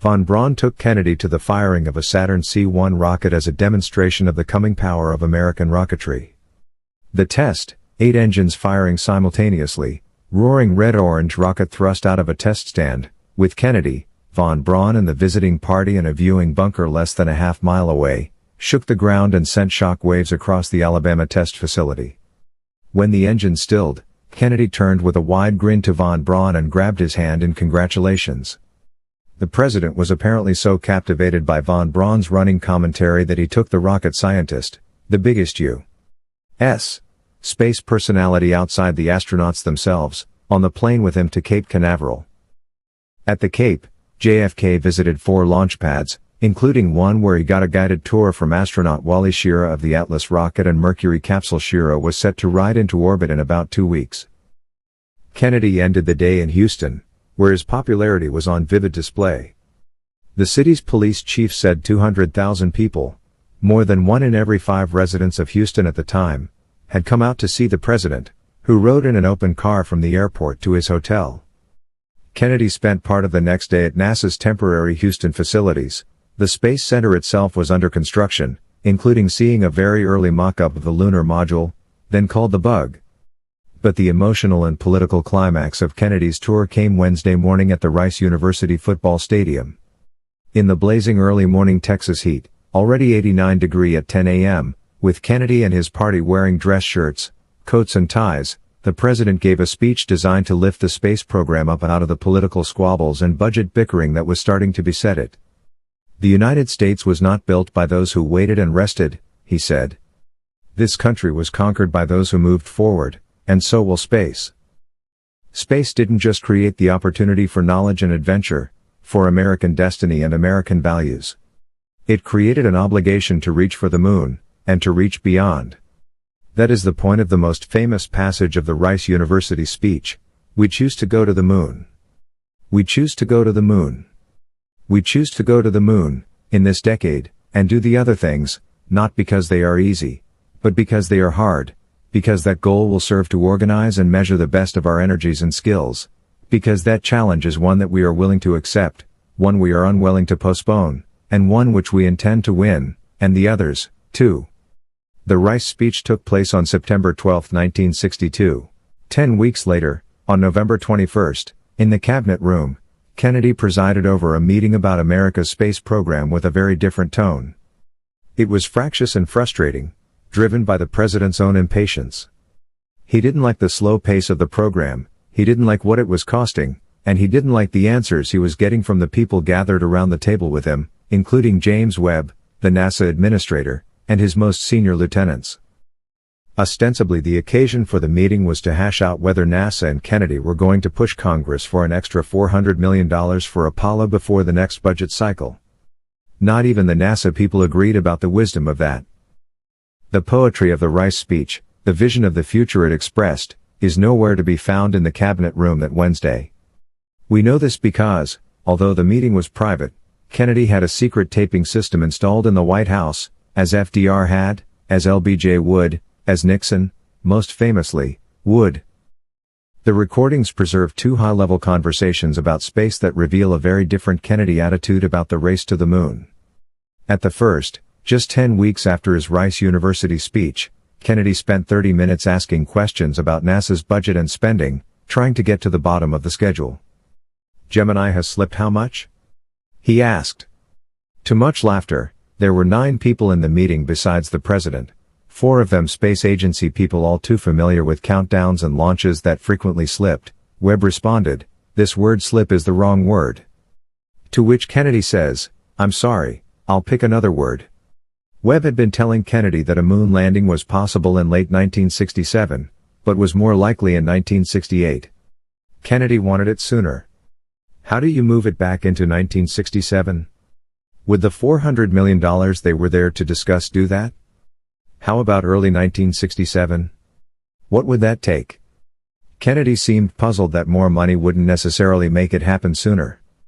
Von Braun took Kennedy to the firing of a Saturn C-1 rocket as a demonstration of the coming power of American rocketry. The test, 8 engines firing simultaneously, roaring red-orange rocket thrust out of a test stand, with Kennedy, Von Braun and the visiting party in a viewing bunker less than a half-mile away, shook the ground and sent shock waves across the Alabama test facility. When the engine stilled, Kennedy turned with a wide grin to Von Braun and grabbed his hand in congratulations. The president was apparently so captivated by Von Braun's running commentary that he took the rocket scientist, the biggest U.S. space personality outside the astronauts themselves, on the plane with him to Cape Canaveral. At the Cape, JFK visited 4 launch pads, including one where he got a guided tour from astronaut Wally Schirra of the Atlas rocket and Mercury capsule. Schirra was set to ride into orbit in about 2 weeks. Kennedy ended the day in Houston, where his popularity was on vivid display. The city's police chief said 200,000 people, more than 1 in every 5 residents of Houston at the time, had come out to see the president, who rode in an open car from the airport to his hotel. Kennedy spent part of the next day at NASA's temporary Houston facilities. The Space Center itself was under construction, including seeing a very early mock-up of the lunar module, then called the Bug. But the emotional and political climax of Kennedy's tour came Wednesday morning at the Rice University football stadium. In the blazing early morning Texas heat, already 89 degrees at 10 a.m., with Kennedy and his party wearing dress shirts, coats and ties, the president gave a speech designed to lift the space program up and out of the political squabbles and budget bickering that was starting to beset it. The United States was not built by those who waited and rested, he said. This country was conquered by those who moved forward, and so will space. Space didn't just create the opportunity for knowledge and adventure, for American destiny and American values. It created an obligation to reach for the moon, and to reach beyond. That is the point of the most famous passage of the Rice University speech. We choose to go to the moon. We choose to go to the moon. We choose to go to the moon, in this decade, and do the other things, not because they are easy, but because they are hard, because that goal will serve to organize and measure the best of our energies and skills, because that challenge is one that we are willing to accept, one we are unwilling to postpone, and one which we intend to win, and the others, too. The Rice speech took place on September 12, 1962. 10 weeks later, on November 21, in the Cabinet Room, Kennedy presided over a meeting about America's space program with a very different tone. It was fractious and frustrating, driven by the president's own impatience. He didn't like the slow pace of the program, he didn't like what it was costing, and he didn't like the answers he was getting from the people gathered around the table with him, including James Webb, the NASA administrator, and his most senior lieutenants. Ostensibly the occasion for the meeting was to hash out whether NASA and Kennedy were going to push Congress for an extra $400 million for Apollo before the next budget cycle. Not even the NASA people agreed about the wisdom of that. The poetry of the Rice speech, the vision of the future it expressed, is nowhere to be found in the Cabinet Room that Wednesday. We know this because, although the meeting was private, Kennedy had a secret taping system installed in the White House, as FDR had, as LBJ would, as Nixon, most famously, would. The recordings preserve 2 high-level conversations about space that reveal a very different Kennedy attitude about the race to the moon. At the first, just 10 weeks after his Rice University speech, Kennedy spent 30 minutes asking questions about NASA's budget and spending, trying to get to the bottom of the schedule. Gemini has slipped how much? He asked. To much laughter, there were 9 people in the meeting besides the president, 4 of them space agency people all too familiar with countdowns and launches that frequently slipped. Webb responded, "This word slip is the wrong word." To which Kennedy says, "I'm sorry, I'll pick another word." Webb had been telling Kennedy that a moon landing was possible in late 1967, but was more likely in 1968. Kennedy wanted it sooner. How do you move it back into 1967? Would the $400 million they were there to discuss do that? How about early 1967? What would that take? Kennedy seemed puzzled that more money wouldn't necessarily make it happen sooner.